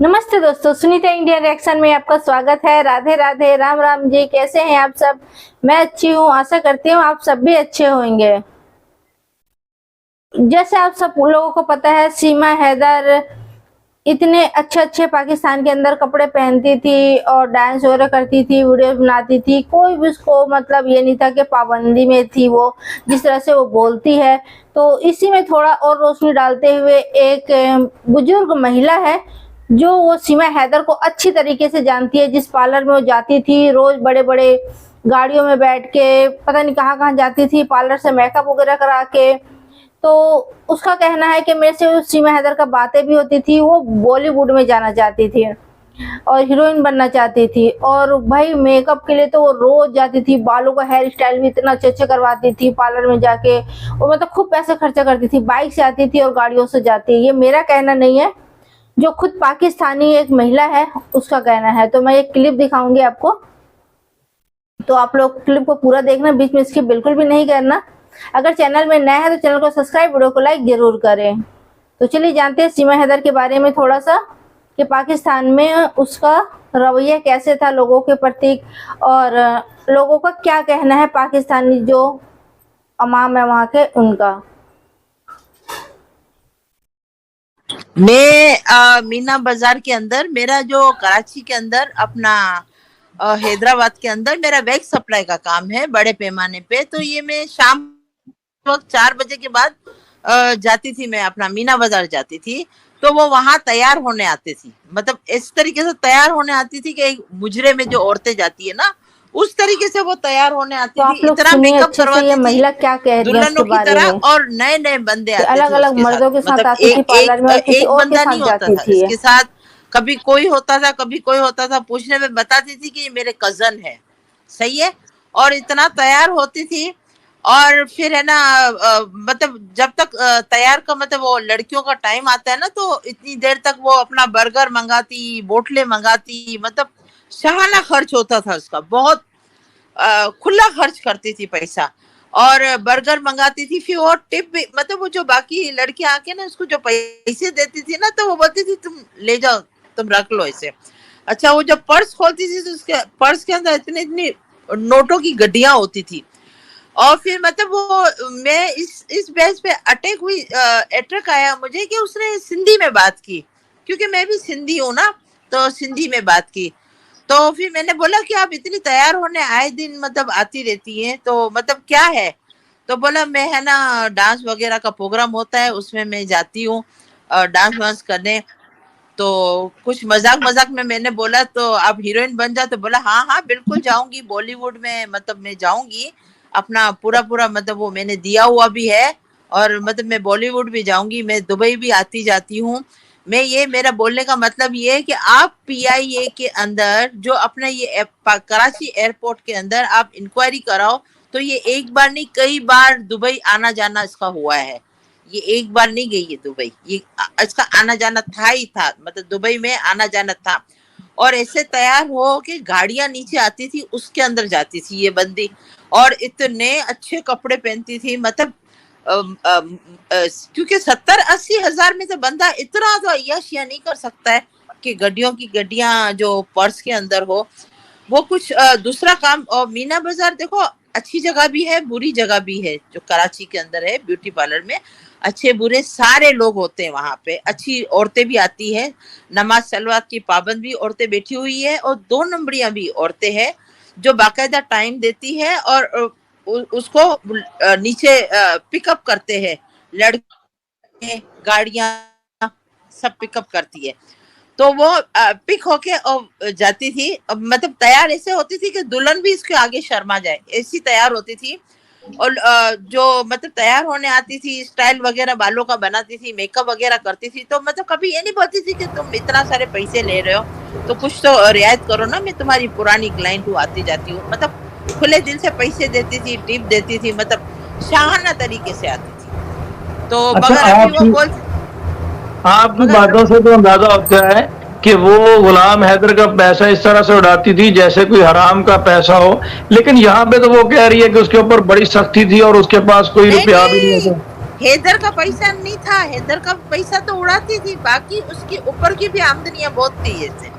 नमस्ते दोस्तों, Sunita India reaction में आपका स्वागत है। राधे राधे, राम राम जी। कैसे हैं आप सब? मैं अच्छी हूँ, आशा करती हूँ आप सब भी अच्छे होंगे। जैसे आप सब लोगों को पता है, सीमा हैदर इतने अच्छे पाकिस्तान के अंदर कपड़े पहनती थी और डांस वगैरह करती थी, वीडियो बनाती थी। कोई भी उसको मतलब ये नहीं था कि पाबंदी में थी। वो जिस तरह से वो बोलती है, तो इसी में थोड़ा और रोशनी डालते हुए एक बुजुर्ग महिला है जो वो सीमा हैदर को अच्छी तरीके से जानती है। जिस पार्लर में वो जाती थी, रोज बड़े बड़े गाड़ियों में बैठ के पता नहीं कहाँ जाती थी, पार्लर से मेकअप वगैरह करा के। तो उसका कहना है कि मेरे से उस सीमा हैदर का बातें भी होती थी। वो बॉलीवुड में जाना चाहती थी और हीरोइन बनना चाहती थी। और भाई मेकअप के लिए तो वो रोज जाती थी, बालों का हेयर स्टाइल भी इतना अच्छे करवाती थी पार्लर में जाके। और मतलब खूब पैसे खर्चा करती थी, बाइक से आती थी और गाड़ियों से जाती। ये मेरा कहना नहीं है, जो खुद पाकिस्तानी एक महिला है उसका कहना है। तो मैं एक क्लिप दिखाऊंगी आपको, तो आप लोग क्लिप को पूरा देखना, बीच में स्किप बिल्कुल भी नहीं करना। अगर चैनल में नया है तो चैनल को सब्सक्राइब, वीडियो को लाइक जरूर करें। तो चलिए जानते हैं सीमा हैदर के बारे में थोड़ा सा, कि पाकिस्तान में उसका रवैया कैसे था लोगों के प्रति, और लोगों का क्या कहना है, पाकिस्तानी जो अवाम है वहाँ के, उनका। मैं मीना बाजार के अंदर, मेरा जो कराची के अंदर अपना हैदराबाद के अंदर मेरा वेज सप्लाई का काम है बड़े पैमाने पे। तो ये मैं शाम वक्त 4 बजे के बाद जाती थी, मैं अपना मीना बाजार जाती थी। तो वो वहां तैयार होने आती थी, मतलब इस तरीके से तैयार होने आती थी कि मुजरे में जो औरतें जाती है ना, उस तरीके से वो तैयार होने आती थी। इतना मेकअप करवाती थी, महिला क्या कह रही है दुल्हनों की तरह। और नए नए बंदे आते थे, अलग अलग मर्दों के साथ आती थी पार्लर में, एक बंदा नहीं होता था इसके साथ। कभी कोई होता था, कभी कोई होता था। पूछने में बताती थी कि ये मेरे कजन है, सही है। और इतना तैयार होती थी। और फिर है ना, मतलब जब तक तैयार का मतलब वो लड़कियों का टाइम आता है ना, तो इतनी देर तक वो अपना बर्गर मंगाती, बोटले मंगाती, मतलब शाहाना खर्च होता था उसका, बहुत खुला खर्च करती थी पैसा। और बर्गर मंगाती थी, फिर वो टिप भी, मतलब वो जो बाकी लड़कियां आके ना उसको जो पैसे देती थी ना, तो वो बोलती थी तुम ले जाओ, तुम रख लो इसे। अच्छा, वो जब पर्स खोलती थी तो उसके पर्स के अंदर इतनी इतनी नोटों की गड्डियां होती थी। और फिर मतलब वो मैं इस बेस पे अटैक आया मुझे कि उसने सिंधी में बात की, क्योंकि मैं भी सिंधी हूँ ना, तो सिंधी में बात की। तो फिर मैंने बोला कि आप इतनी तैयार होने आए दिन मतलब आती रहती हैं, तो मतलब क्या है? तो बोला मैं है ना, डांस वगैरह का प्रोग्राम होता है उसमें मैं जाती हूँ डांस वांस करने। तो कुछ मजाक में मैंने बोला तो आप हीरोइन बन जाओ? तो बोला हाँ हाँ बिल्कुल जाऊंगी, बॉलीवुड में मतलब मैं जाऊंगी, अपना पूरा मतलब वो मैंने दिया हुआ भी है। और मतलब मैं बॉलीवुड भी जाऊंगी, मैं दुबई भी आती जाती हूँ। मैं ये, मेरा बोलने का मतलब ये है कि आप PIA के अंदर जो अपना ये कराची एयरपोर्ट के अंदर आप इंक्वायरी कराओ, तो ये एक बार नहीं कई बार दुबई आना जाना इसका हुआ है। ये एक बार नहीं गई है दुबई, ये इसका आना जाना था ही था, मतलब दुबई में आना जाना था। और ऐसे तैयार हो के गाड़ियां नीचे आती थी, उसके अंदर जाती थी ये बंदी। और इतने अच्छे कपड़े पहनती थी, मतलब क्योंकि 70-80 हजार में तो बंदा इतना तो अय्याशिया नहीं कर सकता है कि गड्डियों की गड्डियां जो पर्स के अंदर हो। वो कुछ दूसरा काम। और मीना बाजार देखो, अच्छी जगह भी है, बुरी जगह भी है, जो कराची के अंदर है। ब्यूटी पार्लर में अच्छे बुरे सारे लोग होते हैं वहां पे। अच्छी औरतें भी आती हैं, नमाज सलवात की पाबंद भी औरतें बैठी हुई है, और 2 नंबरियां भी औरतें हैं जो बाकायदा टाइम देती है और उसको नीचे पिकअप करते हैं। लड़के, गाड़ियां सब पिकअप करती है। तो वो पिक होके और जाती थी, मतलब तैयार ऐसे होती थी कि दुल्हन भी इसके आगे शर्मा जाए, ऐसी तैयार होती थी। और जो मतलब तैयार होने आती थी, स्टाइल वगैरह बालों का बनाती थी, मेकअप वगैरह करती थी। तो मतलब कभी ये नहीं बोलती थी कि तुम इतना सारे पैसे ले रहे हो तो कुछ तो रियायत करो ना, मैं तुम्हारी पुरानी क्लाइंट हूँ, आती जाती हूँ। मतलब खुले दिल से पैसे देती थी, टिप देती थी, मतलब शाहाना तरीके से आती थी। तो अच्छा, मगर अभी वो बोल, आपकी बातों से तो अंदाजा होता है कि वो गुलाम हैदर का पैसा इस तरह से उड़ाती थी जैसे कोई हराम का पैसा हो। लेकिन यहाँ पे तो वो कह रही है कि उसके ऊपर बड़ी सख्ती थी और उसके पास कोई रुपया भी नहीं है। हैदर का पैसा नहीं था, हैदर का पैसा तो उड़ाती थी, बाकी उसके ऊपर की भी आमदनियां बहुत थी ऐसे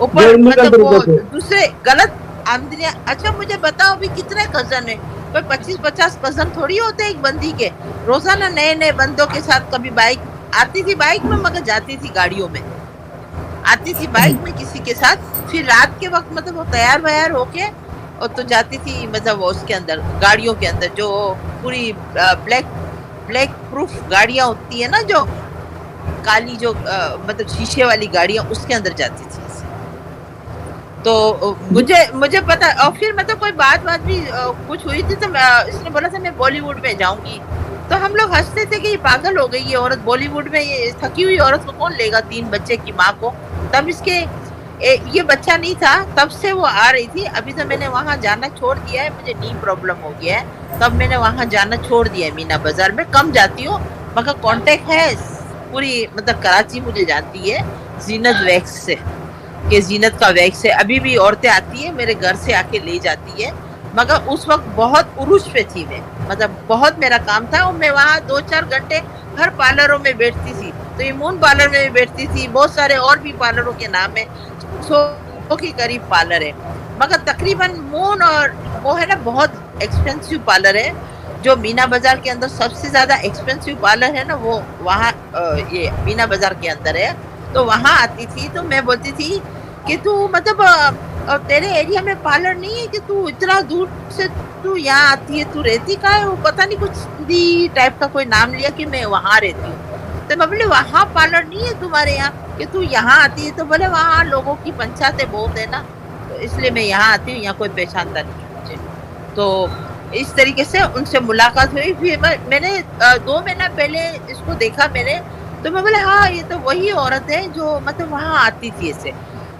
ऊपर, मतलब वो दूसरे गलत आमदनियां। अच्छा मुझे बताओ अभी कितने कजन है? कोई 25-50 कजन थोड़ी होते एक बंदी के। रोजाना नए नए बंदों के साथ, कभी बाइक आती थी बाइक में, मगर जाती थी गाड़ियों में, आती थी बाइक में किसी के साथ, फिर रात के वक्त मतलब वो तैयार वैयार होके और तो जाती थी, मतलब वो उसके अंदर गाड़ियों के अंदर जो पूरी ब्लैक प्रूफ गाड़ियां होती है ना, जो काली जो मतलब शीशे वाली गाड़ियां, उसके अंदर जाती थी। तो मुझे पता, और फिर मतलब कोई बात भी कुछ हुई थी तो इसने बोला था मैं बॉलीवुड में जाऊंगी, तो हम लोग हंसते थे कि ये पागल हो गई ये औरत, बॉलीवुड में ये थकी हुई औरत को कौन लेगा 3 बच्चे की माँ को। तब इसके ये बच्चा नहीं था, तब से वो आ रही थी। अभी तो मैंने वहां जाना छोड़ दिया है, मुझे नी प्रॉब्लम हो गया है, तब मैंने वहां जाना छोड़ दिया है। मीना बाजार में कम जाती हूँ, मगर कांटेक्ट है पूरी, मतलब कराची मुझे जानती है जीनत वैक्स से, कि जीनत का वैक्स से अभी भी औरतें आती है मेरे घर से आके ले जाती है। मगर उस वक्त बहुत उरूज पे थी मैं, मतलब बहुत मेरा काम था, और मैं वहाँ 2-4 घंटे हर पार्लरों में बैठती थी। तो ये मून पार्लर में भी बैठती थी, बहुत सारे और भी पार्लरों के नाम है, 100 के करीब पार्लर है, मगर तकरीबन मून और वो है ना बहुत एक्सपेंसिव पार्लर है। जो मीना बाजार के अंदर सबसे ज्यादा एक्सपेंसिव पार्लर है ना, वो वहाँ ये मीना बाजार के अंदर है। तो वहाँ आती थी तो मैं बोलती थी कि तू मतलब तेरे एरिया में पार्लर नहीं है कि तू इतना दूर से तू यहाँ आती है, तू रहती कहाँ है? वो पता नहीं कुछ हिंदी टाइप का कोई नाम लिया कि मैं वहाँ रहती हूँ। तो मैं बोले वहाँ पार्लर नहीं है तुम्हारे यहाँ कि तू यहाँ आती है? तो बोले वहाँ लोगों की पंचायतें बहुत है ना, तो इसलिए मैं यहाँ आती हूँ, यहाँ कोई पहचानता नहीं मुझे। तो इस तरीके से उनसे मुलाकात हुई। फिर मैंने 2 महीना पहले इसको देखा मैंने, तो मैं बोले हाँ ये तो वही औरत है जो मतलब वहाँ आती थी ऐसे।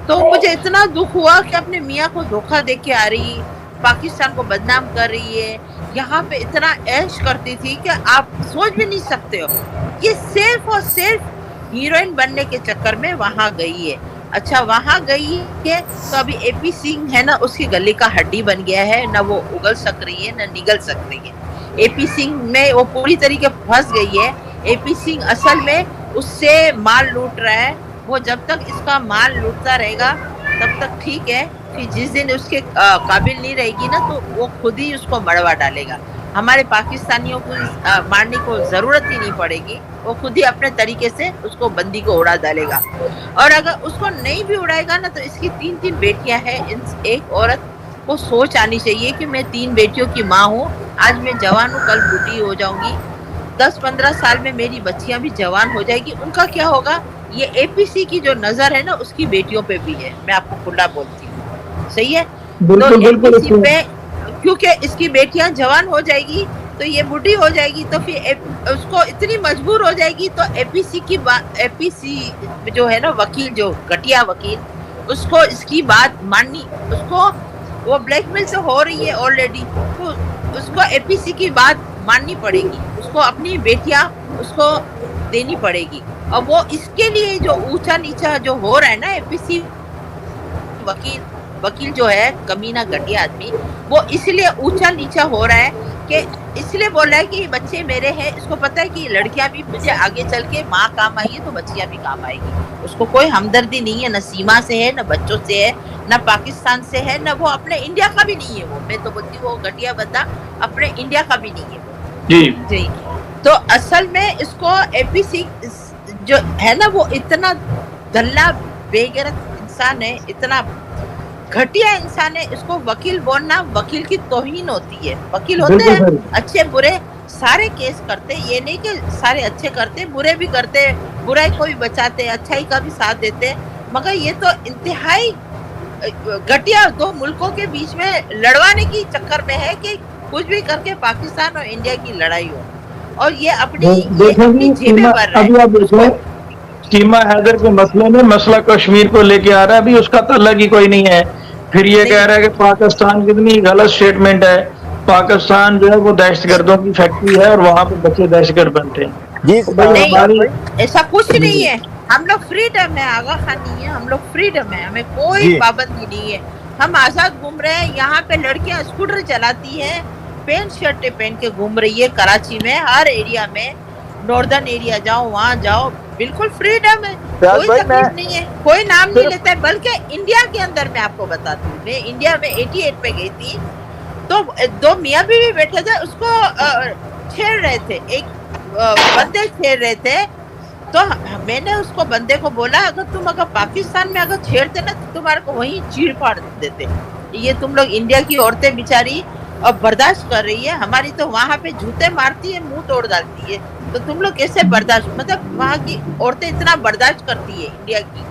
तो मुझे इतना दुख हुआ कि अपने मियाँ को धोखा दे के आ रही, पाकिस्तान को बदनाम कर रही है, यहाँ पे इतना ऐश करती थी कि आप सोच भी नहीं सकते हो। ये सिर्फ और सिर्फ हीरोइन बनने के चक्कर में वहाँ गई है। अच्छा वहाँ गई है तो अभी एपी सिंह है ना, उसकी गले का हड्डी बन गया है, ना वो उगल सक रही है ना निगल सक रही है। एपी सिंह में वो पूरी तरीके फंस गई है। एपी सिंह असल में उससे माल लूट रहा है, वो जब तक इसका माल लूटता रहेगा तब तक ठीक है, फिर जिस दिन उसके काबिल नहीं रहेगी ना तो वो खुद ही उसको मरवा डालेगा। हमारे पाकिस्तानियों को मारने को जरूरत ही नहीं पड़ेगी, वो खुद ही अपने तरीके से उसको बंदी को उड़ा डालेगा। और अगर उसको नहीं भी उड़ाएगा ना तो इसकी 3 बेटियां हैं। एक औरत को सोच आनी चाहिए कि मैं 3 बेटियों की माँ हूँ, आज मैं जवान हूँ कल बूढ़ी हो जाऊंगी, 10-15 साल में मेरी बच्चियां भी जवान हो जाएगी, उनका क्या होगा? ये एपीसी की जो नजर है ना उसकी बेटियों पे भी है, मैं आपको खुला बोलती हूँ, सही है? तो एपीसी पे क्योंकि इसकी बेटियां जवान हो जाएगी तो ये बूढ़ी हो जाएगी, तो फिर उसको इतनी मजबूर हो जाएगी तो एपीसी जो है ना वकील, जो घटिया वकील, उसको इसकी बात माननी, उसको वो ब्लैकमेल से हो रही है ऑलरेडी, तो उसको एपीसी की बात माननी पड़ेगी, उसको अपनी बेटियां उसको देनी पड़ेगी। और वो इसके लिए जो ऊंचा नीचा जो हो रहा है ना, एपीसी वकील जो है कमीना घटिया आदमी, वो इसलिए ऊंचा नीचा हो रहा है कि इसलिए बोल रहा है कि बच्चे मेरे हैं, इसको पता है कि लड़कियां भी मुझे आगे चल के माँ काम आई है तो बच्चियां भी काम आएगी। उसको कोई हमदर्दी नहीं है, न सीमा से है, न बच्चों से है, न पाकिस्तान से है, न वो अपने इंडिया का भी नहीं है। वो मैं तो बोलती हूँ वो घटिया बंदा अपने इंडिया का भी नहीं है जी। तो असल में इसको एपीसी जो है ना वो इतना दल्ला बेगैरत इंसान है, इतना घटिया इंसान है, इसको वकील बोलना वकील की तौहीन होती है। वकील होते हैं अच्छे बुरे सारे केस करते, ये नहीं कि सारे अच्छे करते, बुरे भी करते, बुराई को भी बचाते, अच्छाई का भी साथ देते, मगर ये तो इंतहाई घटिया 2 मुल्कों के बीच में लड़वाने की चक्कर में है कि कुछ भी करके पाकिस्तान और इंडिया की लड़ाई हो, और ये अपनी जेबें भर रहा है। सीमा हैदर के मसले में मसला कश्मीर को लेके आ रहा है, अभी उसका तल्लक ही कोई नहीं है। फिर ये कह रहा है कि पाकिस्तान कितनी गलत स्टेटमेंट है, पाकिस्तान जो है वो दहशतगर्दों की फैक्ट्री है और वहाँ पे बच्चे दहशतगर्द बनते हैं जी। नहीं ऐसा कुछ नहीं है, हम लोग फ्रीडम है, आगा खान नहीं है, हम लोग फ्रीडम है, हमें कोई पाबंदी नहीं है, हम आजाद घूम रहे हैं। यहाँ पे लड़कियां स्कूटर चलाती है, पैंट शर्ट पहन के घूम रही है कराची में, हर एरिया में, नॉर्दर्न एरिया जाओ, वहां जाओ, बिल्कुल फ्रीडम है, कोई तकलीफ नहीं है, कोई नाम नहीं लेता है। बल्कि इंडिया के अंदर मैं आपको बताती हूँ, मैं इंडिया में 88 पे गई थी, तो दो मियाँ बीवी बैठे थे, उसको छेड़ रहे थे, एक बंदे छेड़ रहे थे। तो मैंने उसको बंदे को बोला, अगर पाकिस्तान में अगर छेड़ते ना तो तुम्हारे को वहीं चीड़ फाड़ देते। ये तुम लोग इंडिया की औरतें बेचारी अब बर्दाश्त कर रही है, हमारी तो वहां पे जूते मारती है, मुंह तोड़ डालती है, तो तुम लोग कैसे बर्दाश्त, मतलब वहां की औरतें इतना बर्दाश्त करती है इंडिया की,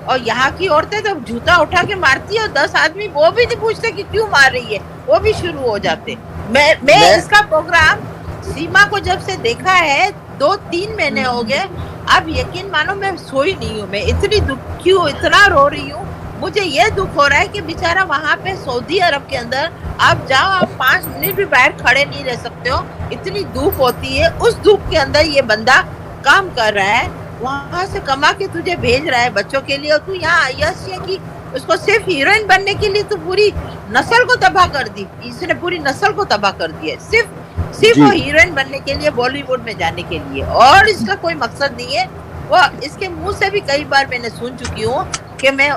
और यहाँ की औरतें तो जूता उठा के मारती है, और 10 आदमी वो भी नहीं पूछते कि क्यों मार रही है, वो भी शुरू हो जाते। मैं इसका प्रोग्राम सीमा को जब से देखा है 2-3 महीने हो गए, अब यकीन मानो मैं सोई नहीं हूँ, मैं इतनी दुखी हूँ, इतना रो रही हूँ। मुझे ये दुख हो रहा है कि बेचारा वहां पे सऊदी अरब के अंदर आप जाओ, आप 5 मिनट भी बाहर खड़े नहीं रह सकते हो, इतनी धूप होती है, उस धूप के अंदर ये बंदा काम कर रहा है, वहां से कमा के तुझे भेज रहा है बच्चों के लिए, और तू यहाँ यश है कि उसको सिर्फ हीरोइन बनने के लिए तू पूरी नस्ल को तबाह कर दी, इसने पूरी नस्ल को तबाह कर दिया, सिर्फ वो हीरोइन बनने के लिए, बॉलीवुड में जाने के लिए, और इसका कोई मकसद नहीं है। वो इसके मुंह से भी कई बार मैंने सुन चुकी हूँ कि मैं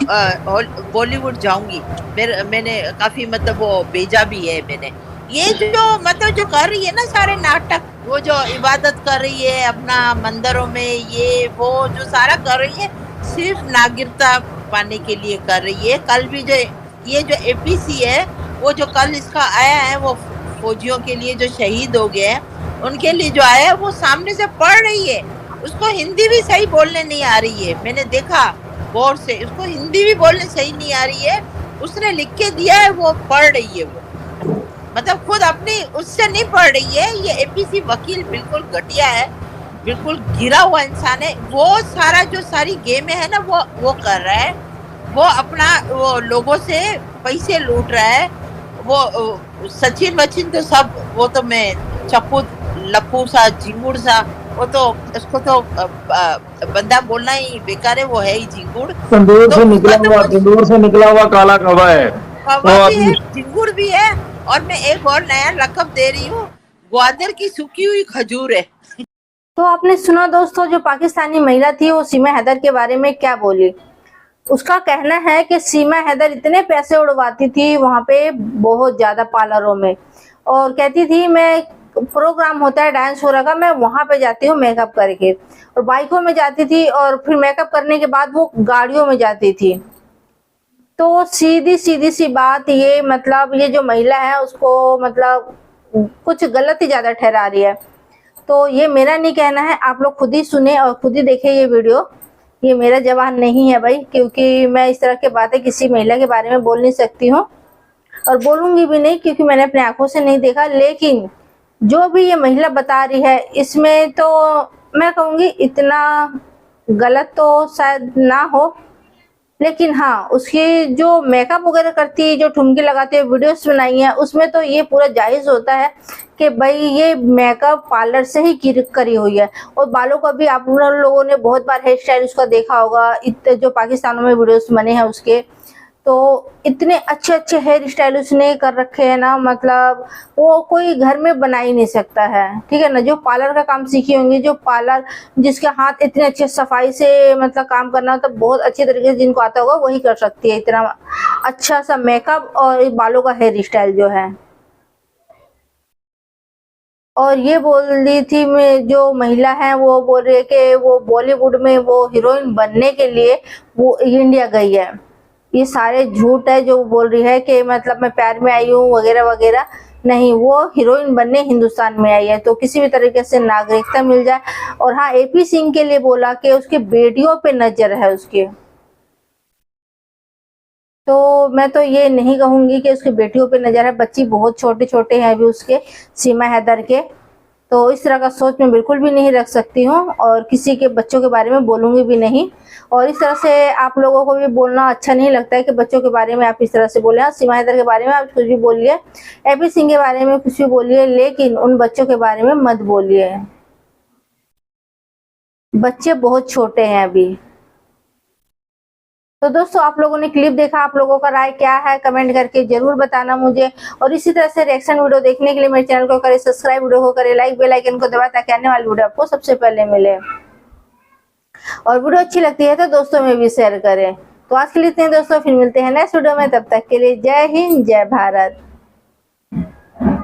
बॉलीवुड जाऊंगी, मैंने काफी मतलब वो भेजा भी है मैंने। ये जो मतलब जो कर रही है ना सारे नाटक, वो जो इबादत कर रही है अपना मंदिरों में, ये वो जो सारा कर रही है, सिर्फ नागरिकता पाने के लिए कर रही है। कल भी जो ये जो APC है, वो जो कल इसका आया है, वो फौजियों के लिए जो शहीद हो गए हैं उनके लिए जो आया है, वो सामने से पढ़ रही है, उसको हिंदी भी सही बोलने नहीं आ रही है, मैंने देखा गौर से, उसको हिंदी भी बोलने सही नहीं आ रही है, उसने लिख के दिया है, वो पढ़ रही है, वो मतलब खुद अपनी उससे नहीं पढ़ रही है। ये APC वकील बिल्कुल घटिया है, बिल्कुल गिरा हुआ इंसान है, वो सारा जो सारी गेम है ना वो कर रहा है, वो अपना वो लोगों से पैसे लूट रहा है। वो सचिन वचिन तो सब, वो तो मैं चप्पू लप्पू सा झिंगुड़ सा, वो तो उसको तो बंदा बोलना ही बेकार है, वो है ही झिंगुड़, तंदूर से निकला हुआ काला कौवा है, कौवा भी है, झिंगुड़ भी है, और मैं एक और नया लक़ब दे रही हूँ, ग्वादर की सूखी हुई खजूर है। तो आपने सुना दोस्तों, जो पाकिस्तानी महिला थी वो सीमा हैदर के बारे में क्या बोली। उसका कहना है कि सीमा हैदर इतने पैसे उड़वाती थी वहां पे बहुत ज्यादा पार्लरों में, और कहती थी मैं प्रोग्राम होता है डांस हो रहा, मैं वहां पे जाती हूँ मेकअप करके, और बाइकों में जाती थी, और फिर मेकअप करने के बाद वो गाड़ियों में जाती थी। तो सीधी सी बात, ये मतलब ये जो महिला है उसको मतलब कुछ गलत ही ज्यादा ठहरा रही है। तो ये मेरा नहीं कहना है, आप लोग खुद ही सुने और खुद ही देखे ये वीडियो, ये मेरा जवाब नहीं है भाई, क्योंकि मैं इस तरह की बातें किसी महिला के बारे में बोल नहीं सकती हूँ, और बोलूंगी भी नहीं, क्योंकि मैंने अपने आंखों से नहीं देखा। लेकिन जो भी ये महिला बता रही है, इसमें तो मैं कहूंगी इतना गलत तो शायद ना हो, लेकिन हाँ, उसकी जो मेकअप वगैरह करती है, जो ठुमकी लगाते हुए वीडियोस बनाई है, उसमें तो ये पूरा जायज होता है कि भाई ये मेकअप पार्लर से ही करी हुई है। और बालों का भी आप लोगों ने बहुत बार हेयर स्टाइल उसका देखा होगा, इतने जो पाकिस्तानों में वीडियोस बने हैं उसके, तो इतने अच्छे हेयर स्टाइल उसने कर रखे हैं ना, मतलब वो कोई घर में बना ही नहीं सकता है, ठीक है ना। जो पार्लर का काम सीखी होंगी, जो पार्लर जिसके हाथ इतने अच्छे सफाई से मतलब काम करना, तो बहुत अच्छे तरीके से जिनको आता होगा वही कर सकती है इतना अच्छा सा मेकअप और बालों का हेयर स्टाइल जो है। और ये बोल रही थी, मैं जो महिला है वो बोल रही है कि वो बॉलीवुड में वो हीरोइन बनने के लिए वो इंडिया गई है। ये सारे झूठ है जो बोल रही है कि मतलब मैं प्यार में आई हूँ वगैरह वगैरह, नहीं, वो हीरोइन बनने हिंदुस्तान में आई है, तो किसी भी तरीके से नागरिकता मिल जाए। और हाँ, AP सिंह के लिए बोला कि उसकी बेटियों पे नजर है उसके, तो मैं तो ये नहीं कहूंगी कि उसकी बेटियों पे नजर है, बच्ची बहुत छोटे छोटे हैं अभी उसके, सीमा हैदर के, तो इस तरह का सोच मैं बिल्कुल भी नहीं रख सकती हूँ, और किसी के बच्चों के बारे में बोलूंगी भी नहीं। और इस तरह से आप लोगों को भी बोलना अच्छा नहीं लगता है कि बच्चों के बारे में आप इस तरह से बोले। हाँ, सीमा हैदर के बारे में आप कुछ भी बोलिए, AP सिंह के बारे में कुछ भी बोलिए, लेकिन उन बच्चों के बारे में मत बोलिए, बच्चे बहुत छोटे हैं अभी। तो दोस्तों आप लोगों ने क्लिप देखा, आप लोगों का राय क्या है कमेंट करके जरूर बताना मुझे। और इसी तरह से रिएक्शन वीडियो देखने के लिए मेरे चैनल को करें सब्सक्राइब, वीडियो को करें लाइक, बेल आइकन को दबा ताकि आने वाली वीडियो आपको सबसे पहले मिले। और वीडियो अच्छी लगती है तो दोस्तों में भी शेयर करें। तो आज के लिए इतने दोस्तों, फिर मिलते हैं नेक्स्ट वीडियो में, तब तक के लिए जय हिंद जय भारत।